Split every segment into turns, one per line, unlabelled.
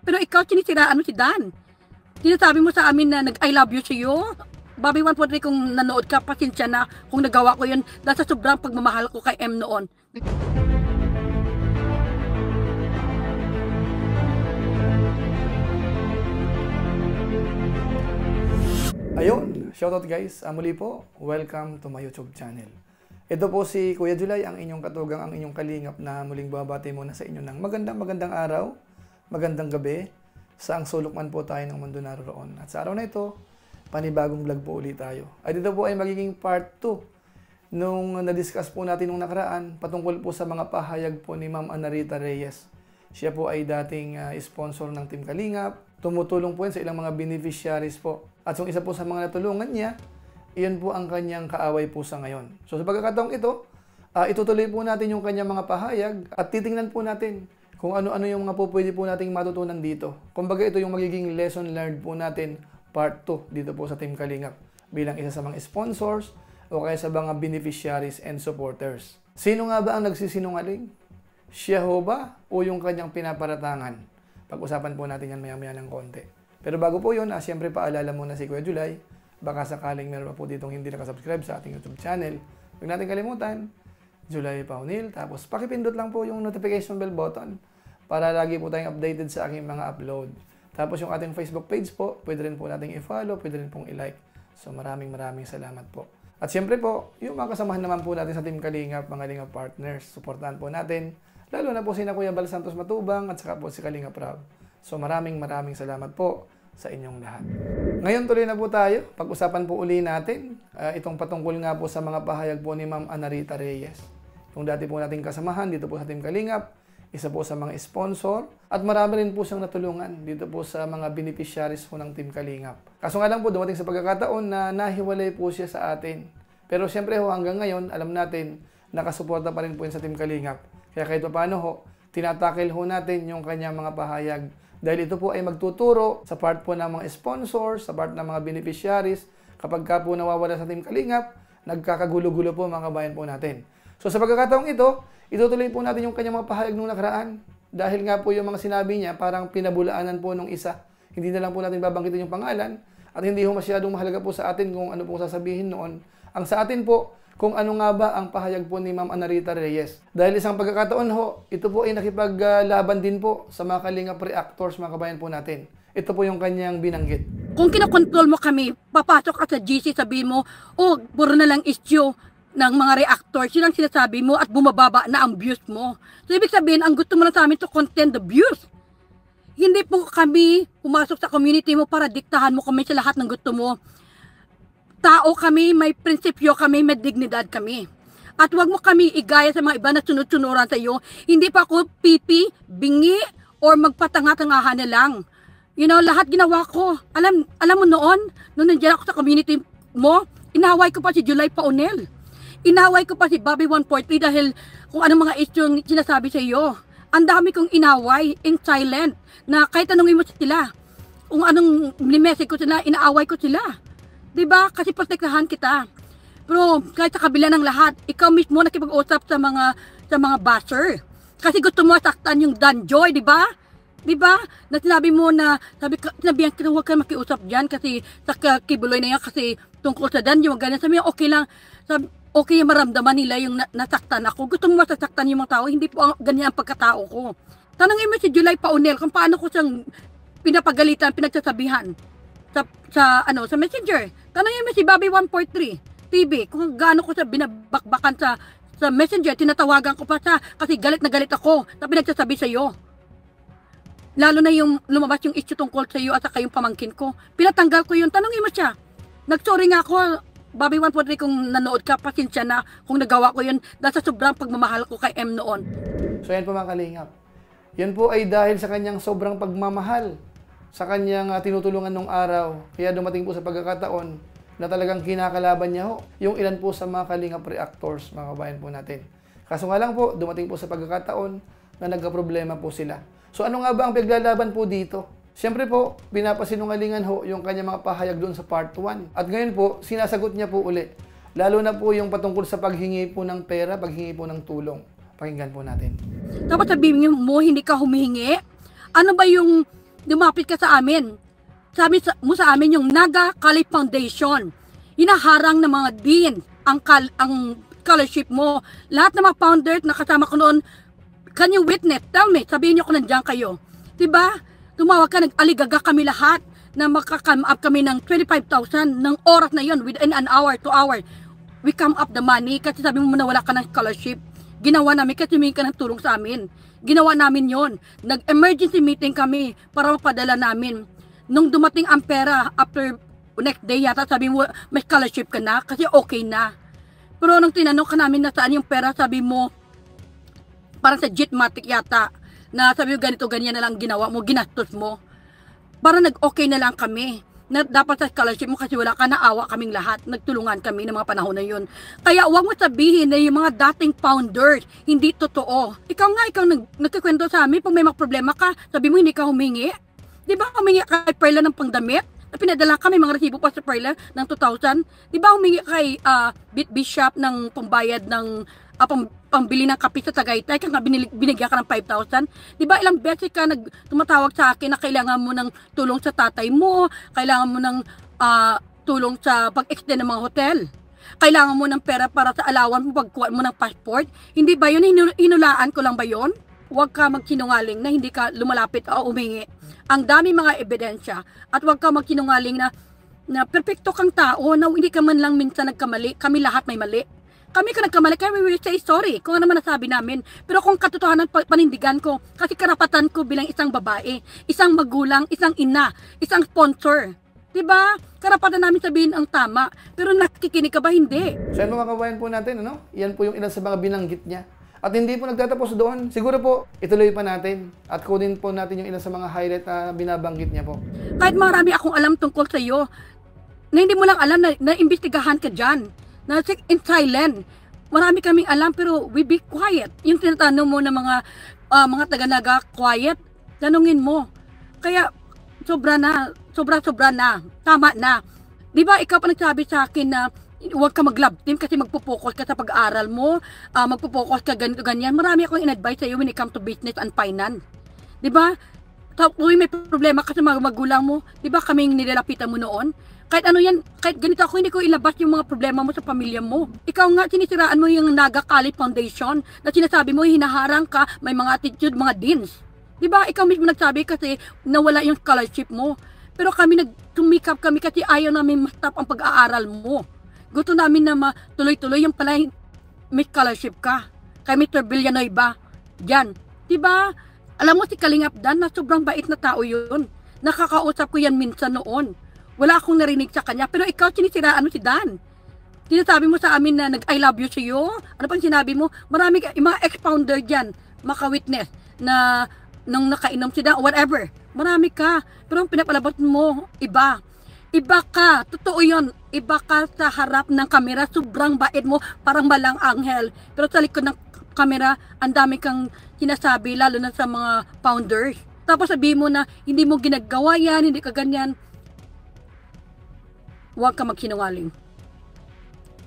Pero ikaw, sinisiraan mo si Dan. Sinasabi mo sa amin na nag-I love you sa'yo. Bobby 143, kung nanood ka, pasensya na kung nagawa ko yun dahil sa sobrang pagmamahal ko kay M noon.
Ayun, shoutout guys. Muli po, welcome to my YouTube channel. Ito po si Kuya July, ang inyong katugang, ang inyong kalingap na muling babati muna sa inyo ng magandang araw, magandang gabi, saang sulok man po tayo ng mundo naroon. At sa araw na ito, panibagong vlog po ulit tayo. At ito po ay magiging part 2 nung na-discuss po natin nung nakaraan patungkol po sa mga pahayag po ni Ma'am Anarita Reyes. Siya po ay dating sponsor ng Team Kalingap. Tumutulong po yan sa ilang mga beneficiaries po. At yung isa po sa mga natulungan niya, iyon po ang kanyang kaaway po sa ngayon. So sa pagkakataong ito, itutuloy po natin yung kanyang mga pahayag at titingnan po natin kung ano-ano yung mga po pwede po nating matutunan dito. Kumbaga ito yung magiging lesson learned po natin part 2 dito po sa Team Kalingap bilang isa sa mga sponsors o kaya sa mga beneficiaries and supporters. Sino nga ba ang nagsisinungaling? Siya ho ba o yung kanyang pinaparatangan? Pag-usapan po natin yan maya-maya ng konti. Pero bago po yun, siyempre paalala muna si Kuya July, baka sakaling meron pa po ditong hindi nakasubscribe sa ating YouTube channel. Huwag natin kalimutan, July Paunil, tapos pakipindot lang po yung notification bell button para lagi po tayong updated sa aking mga upload. Tapos yung ating Facebook page po, pwede rin po nating i-follow, pwede rin pong i-like. So maraming salamat po. At siyempre po, yung mga kasamahan naman po natin sa Team Kalingap, mga Kalingap partners, suportahan po natin. Lalo na po sina Kuya Bal Santos Matubang at saka po si Kalingap Rob. So maraming salamat po sa inyong lahat. Ngayon tuloy na po tayo. Pag-usapan po uli natin itong patungkol nga po sa mga pahayag po ni Ma'am Anarita Reyes. Yung dati po nating kasamahan dito po sa Team Kalingap, isa po sa mga sponsor, at marami rin po siyang natulungan dito po sa mga beneficiaries po ng Team Kalingap. Kaso nga lang po dumating sa pagkakataon na nahiwalay po siya sa atin. Pero siyempre ho, hanggang ngayon, alam natin, nakasuporta pa rin po yun sa Team Kalingap. Kaya kahit paano ho, tinatakil ho natin yung kanyang mga pahayag. Dahil ito po ay magtuturo sa part po ng mga sponsors, sa part ng mga beneficiaries. Kapag ka po nawawala sa Team Kalingap, nagkakagulo-gulo po mga kabayan po natin. So sa pagkakataong ito, itutuloy po natin yung kanyang mga pahayag nung nakaraan. Dahil nga po yung mga sinabi niya, parang pinabulaanan po nung isa. Hindi na lang po natin babanggitin yung pangalan. At hindi ho masyadong mahalaga po sa atin kung ano po sasabihin noon. Ang sa atin po, kung ano nga ba ang pahayag po ni Ma'am Anarita Reyes. Dahil isang pagkakataon ho, ito po ay nakipaglaban din po sa mga Kalingap reactors, mga kabayan po natin. Ito po yung kanyang binanggit.
Kung kinakontrol mo kami, papasok ka sa GC, sabihin mo, puro na lang issue ng mga reactors, yun ang sinasabi mo at bumababa na ang views mo. So ibig sabihin, ang gusto mo na sa amin to content the views. Hindi po kami pumasok sa community mo para diktahan mo kami sa lahat ng gusto mo. Tao kami, may prinsipyo kami, may dignidad kami. At huwag mo kami igaya sa mga iba na sunod-sunuran sa iyo. Hindi pa ako pipi, bingi, or magpatanga-tangahan na lang. You know, lahat ginawa ko. Alam mo noon, nung nandiyan ako sa community mo, inaway ko pa si July Paunil. Inaway ko pa si Bobby 143 dahil kung anong mga issue yung sinasabi sa iyo. Ang dami kong inaway in silent na kahit tanungin mo sila, kung anong message ko sila, inaaway ko sila. Diba? Kasi protektahan kita. Pero kahit sa kabila ng lahat, ikaw mismo nakipag-usap sa mga basher. Kasi gusto mo saktan yung Dan Joy, diba? Diba? Na sinabi mo na, sinabihan ka huwag ka makiusap dyan kasi sa kibuloy na yan kasi tungkol sa Dan Joy, ganyan. Sabi okay lang, okay yung maramdaman nila yung nasaktan ako. Gusto mo masasaktan yung mga tao, hindi po ganyan ang pagkatao ko. Tanongin mo si July Paunil kung paano ko siyang pinapagalitan, pinagsasabihan sa Messenger. Tanongin mo si Bobby 143 TV kung gaano ko siya binabakbakan sa Messenger, tinatawagan ko pa siya kasi galit na galit ako na pinagsasabi sa iyo. Lalo na yung lumabas yung issue tungkol sa iyo at saka yung pamangkin ko. Pinatanggal ko yun. Tanongin mo siya. Nagsorry nga ako, Bobby 143, kung nanood ka, pasensya na kung nagawa ko yun dahil sa sobrang pagmamahal ko kay M noon.
So yan po mga Kalingap. Yan po ay dahil sa kanyang sobrang pagmamahal sa kanyang tinutulungan nung araw. Kaya dumating po sa pagkakataon na talagang kinakalaban niya ho yung ilan po sa mga Kalingap reactors, mga kabayan po natin. Kaso nga lang po, dumating po sa pagkakataon na nagka-problema po sila. So ano nga ba ang paglalaban po dito? Siyempre po, pinapasinungalingan ho yung kanyang mga pahayag doon sa part 1. At ngayon po, sinasagot niya po uli. Lalo na po yung patungkol sa paghingi po ng pera, paghingi po ng tulong. Pakinggan po natin.
Dapat sabihin mo, hindi ka humihingi. Ano ba yung lumapit ka sa amin. Sabi mo sa amin yung Naga Kali Foundation. Hinaharang ng mga dean ang scholarship mo. Lahat ng mga founder na kasama ko noon, can you witness? Tell me, sabihin niyo kung nandiyan kayo. Diba? Tumawag ka, nag-aligaga kami lahat na makakam up kami ng 25,000 ng oras na yon within an hour, 2 hours. We come up the money kasi sabi mo na wala ka ng scholarship. Ginawa namin kasi humingi ka ng tulong sa amin. Ginawa namin yon. Nag-emergency meeting kami para mapadala namin. Nung dumating ang pera, after next day yata, sabi mo, may scholarship ka na kasi okay na. Pero nung tinanong ka namin na saan yung pera, sabi mo, parang sa Jetmatic yata, na sabi mo ganito, ganyan na lang ginawa mo, ginastos mo. Parang nag-okay na lang kami. Na dapat sa scholarship mo kasi wala ka, naawa kaming lahat. Nagtulungan kami ng mga panahon na yun. Kaya huwag mo sabihin na yung mga dating founders, hindi totoo. Ikaw nagkikwento sa amin, pag may mga problema ka, sabi mo hindi ka humingi. Di ba humingi kay Perla ng pangdamit? Na pinadala kami mga resibo pa sa Perla ng 2,000. Di ba humingi kay Bishop ng pambayad ng pambili ng kape sa Tagaytay, kaya binigyan ka ng 5,000. Di ba ilang beses ka tumatawag sa akin na kailangan mo ng tulong sa tatay mo, kailangan mo ng tulong sa pag-extend ng mga hotel, kailangan mo ng pera para sa alawan mo pagkuha mo ng passport. Hindi ba yun? Hinulaan ko lang ba yun? Huwag ka magsinungaling na hindi ka lumalapit o umingi. Ang dami mga ebidensya at huwag ka magsinungaling na perfecto kang tao na hindi ka man lang minsan nagkamali. Kami lahat may mali. Kami ka nagkamali, kaya we will say sorry kung ano man nasabi namin. Pero kung katotohanan panindigan ko, kasi karapatan ko bilang isang babae, isang magulang, isang ina, isang sponsor. Diba? Karapatan namin sabihin ang tama. Pero nakikinig ka ba? Hindi.
So yan mga kabayan po natin, ano? Yan po yung ilan sa mga binanggit niya. At hindi po nagtatapos doon. Siguro po, ituloy pa natin. At kunin po natin yung ilan sa mga highlight na binabanggit niya po.
Kahit marami akong alam tungkol sa iyo, na hindi mo lang alam na imbestigahan ka dyan. Na in silent. Marami kaming alam pero we be quiet. Yung tinatanong mo na mga taga-naga quiet, tanungin mo. Kaya sobra na. Tama na. Di ba ikaw pa nagsabi sa akin na huwag ka mag-love team kasi magpo-focus ka sa pag-aaral mo, magpo-focus ka ganito ganyan. Marami akong in-advise sa iyo when it comes to business and finance. Di ba? Kung may problema kasi mga magulang mo, di ba kaming nilalapitan mo noon? Kahit ano yan, kahit ganito ako, hindi ko ilabas yung mga problema mo sa pamilya mo. Ikaw nga, sinisiraan mo yung Naga Kali Foundation na sinasabi mo, hinaharang ka, may mga attitude, mga deans. Diba? Ikaw mismo nagsabi kasi nawala yung scholarship mo. Pero kami nagtumikap kami kasi ayaw namin ma-stop ang pag-aaral mo. Gusto namin na matuloy-tuloy yung pala may scholarship ka. Kay Mr. Villanueva. Diyan. Diba? Alam mo si Kalingap Dan na sobrang bait na tao yun. Nakakausap ko yan minsan noon. Wala akong narinig sa kanya. Pero ikaw, sinisiraan mo si Dan. Sinasabi mo sa amin na nag-I love you sa'yo. Ano pang sinabi mo? Marami mga ex-founder dyan, maka-witness na nung nakainom si Dan, whatever. Marami ka. Pero ang pinapalabas mo, iba. Iba ka. Totoo yun. Iba ka sa harap ng kamera. Sobrang bait mo. Parang malang anghel. Pero sa likod ng kamera, ang dami kang sinasabi, lalo na sa mga founders. Tapos sabihin mo na hindi mo ginagawa yan, hindi ka ganyan. Huwag ka magsinungaling.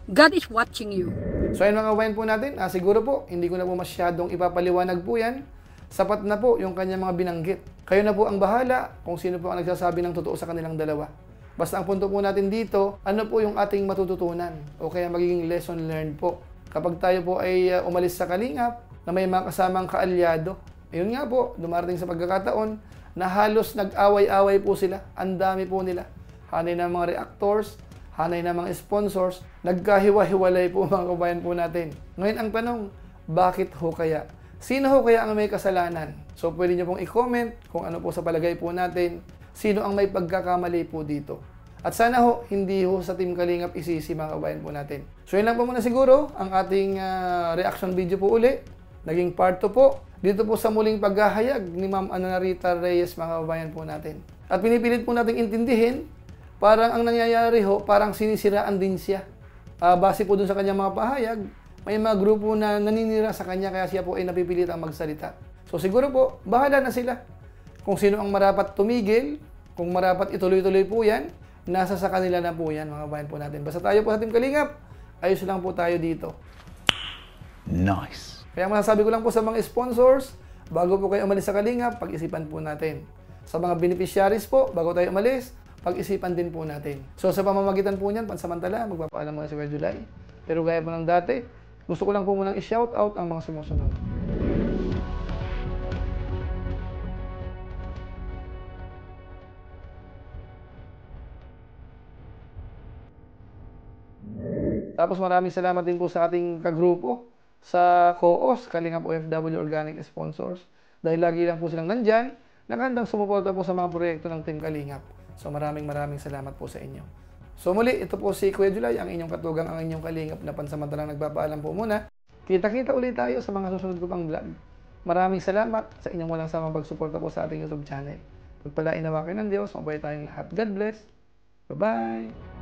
God is watching you.
So ayun mga kabayan po natin, siguro po, hindi ko na po masyadong ipapaliwanag po yan. Sapat na po yung kanyang mga binanggit. Kayo na po ang bahala kung sino po ang nagsasabi ng totoo sa kanilang dalawa. Basta ang punto po natin dito, ano po yung ating matututunan o kaya magiging lesson learned po. Kapag tayo po ay umalis sa Kalingap na may mga kasamang kaalyado, ayun nga po, dumarating sa pagkakataon na halos nag-away-away po sila. Ang dami po nila. Hanay ng mga reactors, hanay ng mga sponsors, nagkahiwa-hiwalay po mga kabayan po natin. Ngayon ang tanong, bakit ho kaya? Sino ho kaya ang may kasalanan? So pwede nyo pong i-comment kung ano po sa palagay po natin, sino ang may pagkakamali po dito. At sana ho, hindi ho sa Team Kalingap isisi mga kabayan po natin. So yun lang po muna siguro ang ating reaction video po uli. Naging part 2 po. Dito po sa muling paghahayag ni Ma'am Ana Rita Reyes mga kabayan po natin. At pinipilit po natin intindihin, parang ang nangyayari ho, parang sinisiraan din siya. Base po dun sa kanyang mga pahayag, may mga grupo na naninira sa kanya kaya siya po ay napipilit ang magsalita. So siguro po, bahala na sila. Kung sino ang marapat tumigil, kung marapat ituloy-tuloy po yan, nasa sa kanila na po yan mga kabayan po natin. Basta tayo po sa Team Kalingap, ayos lang po tayo dito. Nice! Kaya masasabi ko lang po sa mga sponsors, bago po kayo umalis sa Kalingap, pag-isipan po natin. Sa mga beneficiaries po, bago tayo umalis, pag-isipan din po natin. So sa pamamagitan po niyan, pansamantala, magpapaalam muna si Kuya July. Pero gaya po ng dati, gusto ko lang po munang i-shout out ang mga sumusunod. Tapos maraming salamat din po sa ating kagrupo sa COOS, Kalingap OFW Organic Sponsors. Dahil lagi lang po silang nandyan, nakandang sumuporta po sa mga proyekto ng Team Kalingap. So maraming salamat po sa inyo. So muli, ito po si Kuya July, ang inyong katugang, ang inyong Kalingap na pansamantalang nagpapaalam po muna. Kita-kita ulit tayo sa mga susunod ko pang vlog. Maraming salamat sa inyong walang samang pagsuporta po sa ating YouTube channel. Pagpalain nawa kayo ng Diyos, mabuhay tayong lahat. God bless. Bye-bye!